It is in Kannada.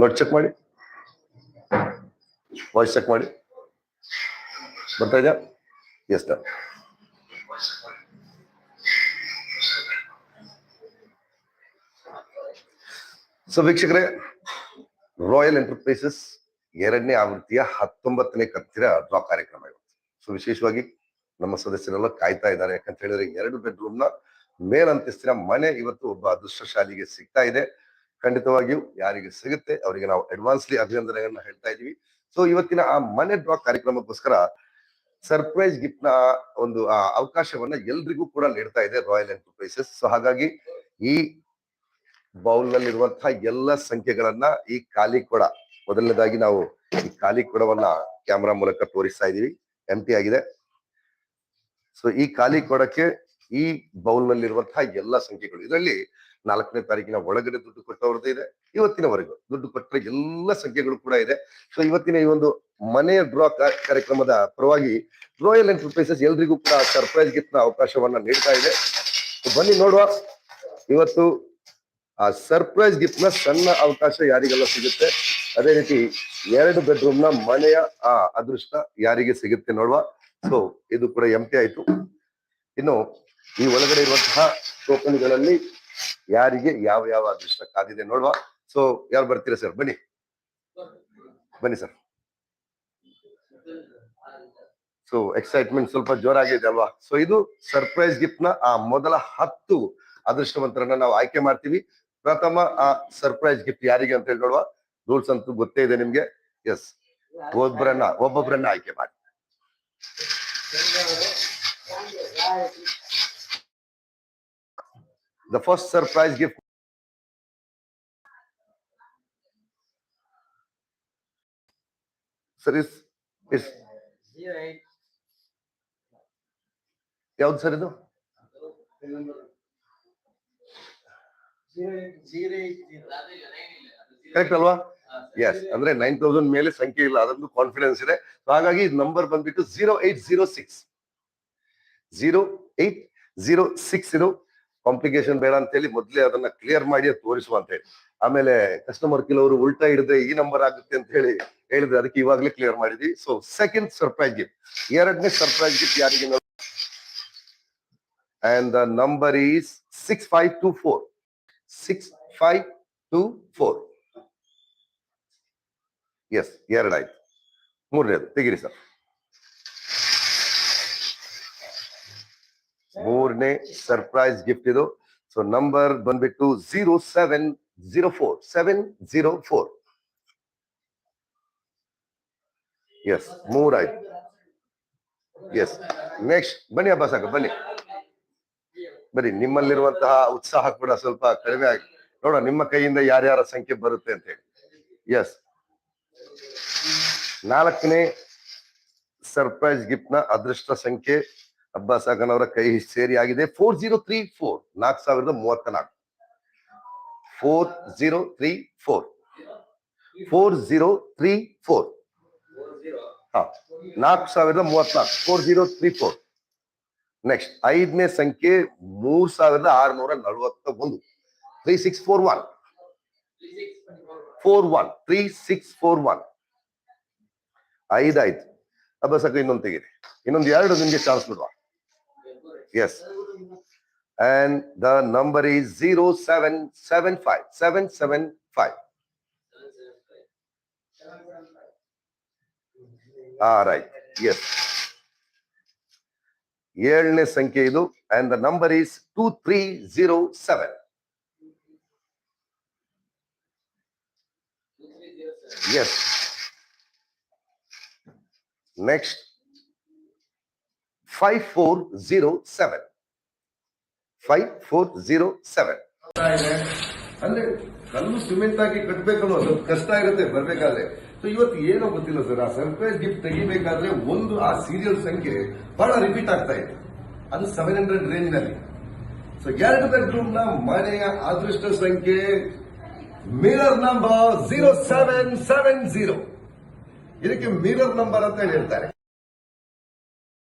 ನೋಡಿ ಚೆಕ್ ಮಾಡಿ, ವಾಯ್ಸ್ ಚೆಕ್ ಮಾಡಿ, ಬರ್ತಾ ಇದೆಯಾ? Yes done. ಸೊ ವೀಕ್ಷಕರೇ, ರಾಯಲ್ ಎಂಟರ್ಪ್ರೈಸಸ್ 2ನೇ ಆವೃತ್ತಿಯ 19ನೇ ಕಂತಿನ ಡ್ರಾ ಕಾರ್ಯಕ್ರಮ ಇವತ್ತು. ಸೊ ವಿಶೇಷವಾಗಿ ನಮ್ಮ ಸದಸ್ಯರೆಲ್ಲ ಕಾಯ್ತಾ ಇದ್ದಾರೆ. ಯಾಕಂತ ಹೇಳಿದ್ರೆ 2 ಬೆಡ್ರೂಮ್ ನ ಮೇಲಂತಸ್ತಿನ ಮನೆ ಇವತ್ತು ಒಬ್ಬ ಅದೃಷ್ಟಶಾಲಿಗೆ ಸಿಗ್ತಾ ಇದೆ. ಖಂಡಿತವಾಗಿಯೂ ಯಾರಿಗೆ ಸಿಗುತ್ತೆ ಅವರಿಗೆ ನಾವು ಅಡ್ವಾನ್ಸ್ಲಿ ಅಭಿನಂದನೆಗಳನ್ನ ಹೇಳ್ತಾ ಇದೀವಿ. ಸೊ ಇವತ್ತಿನ ಆ ಮನೆ ಡ್ರಾ ಕಾರ್ಯಕ್ರಮಕ್ಕೋಸ್ಕರ ಸರ್ಪ್ರೈಸ್ ಗಿಫ್ಟ್ ನ ಒಂದು ಅವಕಾಶವನ್ನ ಎಲ್ರಿಗೂ ಕೂಡ ನೀಡ್ತಾ ಇದೆ ರಾಯಲ್ ಎಂಟರ್ಪ್ರೈಸಸ್. ಸೊ ಹಾಗಾಗಿ ಈ ಬೌಲ್ ನಲ್ಲಿರುವಂತಹ ಎಲ್ಲ ಸಂಖ್ಯೆಗಳನ್ನ ಈ ಖಾಲಿ ಕೊಡ, ಮೊದಲನೇದಾಗಿ ನಾವು ಈ ಖಾಲಿ ಕೊಡವನ್ನ ಕ್ಯಾಮ್ರಾ ಮೂಲಕ ತೋರಿಸ್ತಾ ಇದೀವಿ. ಎಂಟಿ ಆಗಿದೆ. ಸೊ ಈ ಖಾಲಿ ಕೊಡಕ್ಕೆ ಈ ಬೌಲ್ ನಲ್ಲಿರುವಂತಹ ಎಲ್ಲ ಸಂಖ್ಯೆಗಳು, ಇದರಲ್ಲಿ 4ನೇ ತಾರೀಕಿನ ಒಳಗಡೆ ದುಡ್ಡು ಕೊಟ್ಟವ್ರದ್ದು ಇದೆ, ಇವತ್ತಿನವರೆಗೂ ದುಡ್ಡು ಕೊಟ್ಟರೆ ಎಲ್ಲ ಸಂಖ್ಯೆಗಳು ಕೂಡ ಇದೆ. ಸೊ ಇವತ್ತಿನ ಈ ಒಂದು ಮನೆ ಡ್ರಾ ಕಾರ್ಯಕ್ರಮದ ಪರವಾಗಿ ರಾಯಲ್ ಎಂಟರ್ಪ್ರೈಸಸ್ ಎಲ್ರಿಗೂ ಕೂಡ ಸರ್ಪ್ರೈಸ್ ಗಿಫ್ಟ್ ನ ಅವಕಾಶವನ್ನ ನೀಡ್ತಾ ಇದೆ. ಬನ್ನಿ ನೋಡುವ ಇವತ್ತು ಆ ಸರ್ಪ್ರೈಸ್ ಗಿಫ್ಟ್ ನ ಸಣ್ಣ ಅವಕಾಶ ಯಾರಿಗೆಲ್ಲ ಸಿಗುತ್ತೆ, ಅದೇ ರೀತಿ 2 ಬೆಡ್ರೂಮ್ ನ ಮನೆಯ ಆ ಅದೃಷ್ಟ ಯಾರಿಗೆ ಸಿಗುತ್ತೆ ನೋಡುವ. ಸೊ ಇದು ಕೂಡ ಎಂಟಿ ಆಯ್ತು. ಇನ್ನು ಈ ಒಳಗಡೆ ಇರುವಂತಹ ಟೋಕನ್ಗಳಲ್ಲಿ ಯಾರಿಗೆ ಯಾವ ಯಾವ ಅದೃಷ್ಟ ಕಾದಿದೆ ನೋಡುವ. ಸೊ ಯಾರು ಬರ್ತೀರಾ ಸರ್? ಬನ್ನಿ ಬನ್ನಿ ಸರ್. ಸೊ ಎಕ್ಸೈಟ್ಮೆಂಟ್ ಸ್ವಲ್ಪ ಜೋರಾಗಿದೆ ಅಲ್ವಾ? ಸೊ ಇದು ಸರ್ಪ್ರೈಸ್ ಗಿಫ್ಟ್ ನ ಆ ಮೊದಲ 10 ಅದೃಷ್ಟವಂತರನ್ನ ನಾವು ಆಯ್ಕೆ ಮಾಡ್ತೀವಿ. ಪ್ರಥಮ ಆ ಸರ್ಪ್ರೈಸ್ ಗಿಫ್ಟ್ ಯಾರಿಗೆ ಅಂತ ಹೇಳಿ ನೋಡುವ. ರೂಲ್ಸ್ ಅಂತೂ ಗೊತ್ತೇ ಇದೆ ನಿಮ್ಗೆ. ಎಸ್, ಒಬ್ಬೊಬ್ಬರನ್ನ ಆಯ್ಕೆ ಮಾಡಿ. The first surprise gift sir is ಯಾವ್ದು ಸರ್ ಇದು? ಕರೆಕ್ಟ್ ಅಲ್ವಾ? ಎಸ್, ಅಂದ್ರೆ 9000 ಮೇಲೆ ಸಂಖ್ಯೆ ಇಲ್ಲ, ಅದೊಂದು ಕಾನ್ಫಿಡೆನ್ಸ್ ಇದೆ. ಹಾಗಾಗಿ ನಂಬರ್ ಬಂದ್ಬಿಟ್ಟು 0806 ಇದು ಕಾಂಪ್ಲಿಕೇಶನ್ ಬೇಡ ಅಂತ ಹೇಳಿ ಮೊದಲೇ ಅದನ್ನ ಕ್ಲಿಯರ್ ಮಾಡಿ ತೋರಿಸುವ ಅಂತ ಹೇಳಿ. ಆಮೇಲೆ ಕಸ್ಟಮರ್ ಕೆಲವರು ಉಲ್ಟಾ ಹಿಡಿದ್ರೆ ಈ ನಂಬರ್ ಆಗುತ್ತೆ ಅಂತ ಹೇಳಿ ಹೇಳಿದ್ರೆ ಅದಕ್ಕೆ ಇವಾಗಲೇ ಕ್ಲಿಯರ್ ಮಾಡಿದ್ವಿ. ಸೊ ಸೆಕೆಂಡ್ ಸರ್ಪ್ರೈಸ್ ಗಿಫ್ಟ್, 2ನೇ ಸರ್ಪ್ರೈಸ್ ಗಿಫ್ಟ್ ಯಾರಿಗೆ? And the number is 6524. 6524. Yes, 2 ಆಯ್ತು. 3ನೇದು ತೆಗಿರಿ ಸರ್. 3ನೇ ಸರ್ಪ್ರೈಸ್ ಗಿಫ್ಟ್ ಇದು. ಸೊ ನಂಬರ್ ಬಂದ್ಬಿಟ್ಟು 0704. 704. ಎಸ್, 3 ಆಯ್ತು. ಎಸ್, ನೆಕ್ಸ್ಟ್ ಬನ್ನಿ ಹಬ್ಬ ಸಾಕು, ಬನ್ನಿ ಬನ್ನಿ. ನಿಮ್ಮಲ್ಲಿರುವಂತಹ ಉತ್ಸಾಹ ಕೂಡ ಸ್ವಲ್ಪ ಕಡಿಮೆ ಆಗಿ ನೋಡ ನಿಮ್ಮ ಕೈಯಿಂದ ಯಾರ್ಯಾರ ಸಂಖ್ಯೆ ಬರುತ್ತೆ ಅಂತ ಹೇಳಿ. ಎಸ್, 4ನೇ ಸರ್ಪ್ರೈಸ್ ಗಿಫ್ಟ್ ನ ಅದೃಷ್ಟ ಸಂಖ್ಯೆ ಅಬ್ಬಾಸ್ ಖಾನ್ ಅವರ ಕೈ ಸೇರಿ ಆಗಿದೆ. 4034. 4034. 4034. 4034. ಹಾ, 4034. 4034. ನೆಕ್ಸ್ಟ್ 5ನೇ ಸಂಖ್ಯೆ 3641. 3641. 3641. 5 ಆಯ್ತು. ಅಬ್ಬಾಸ್ ಇನ್ನೊಂದು ತೆಗೀರಿ. ಇನ್ನೊಂದು 2 ನಿಮ್ಗೆ ಚಾನ್ಸ್ ಬಿಡುವ. Yes, and the number is 0775. 775. Right. Yes, 7ನೇ ಸಂಖ್ಯೆ ಇದು. and the number is 2307. Yes. Next 5407. 5407. ಅಂದ್ರೆ ಕಲ್ಲು ಸಿಮೆಂಟ್ ಆಗಿ ಕಟ್ಬೇಕಲ್ವ, ಸ್ವಲ್ಪ ಕಷ್ಟ ಇರುತ್ತೆ ಬರ್ಬೇಕಾದ್ರೆ. ಸೊ ಇವತ್ತು ಏನೋ ಗೊತ್ತಿಲ್ಲ ಸರ್, ಆ ಸರ್ಪ್ರೈಸ್ ಗಿಫ್ಟ್ ತೆಗಿಬೇಕಾದ್ರೆ ಒಂದು ಆ ಸೀರಿಯಲ್ ಸಂಖ್ಯೆ ಬಹಳ ರಿಪೀಟ್ ಆಗ್ತಾ ಇದೆ, ಅದು 700 ರೇಂಜ್ ನಲ್ಲಿ. ಸೊ 2 ಬೆಡ್ರೂಮ್ ನ ಮನೆಯ ಅದೃಷ್ಟ ಸಂಖ್ಯೆ ಮಿರರ್ ನಂಬರ್ 0770. ಇದಕ್ಕೆ ಮಿರರ್ ನಂಬರ್ ಅಂತ ಹೇಳ್ತಾರೆ.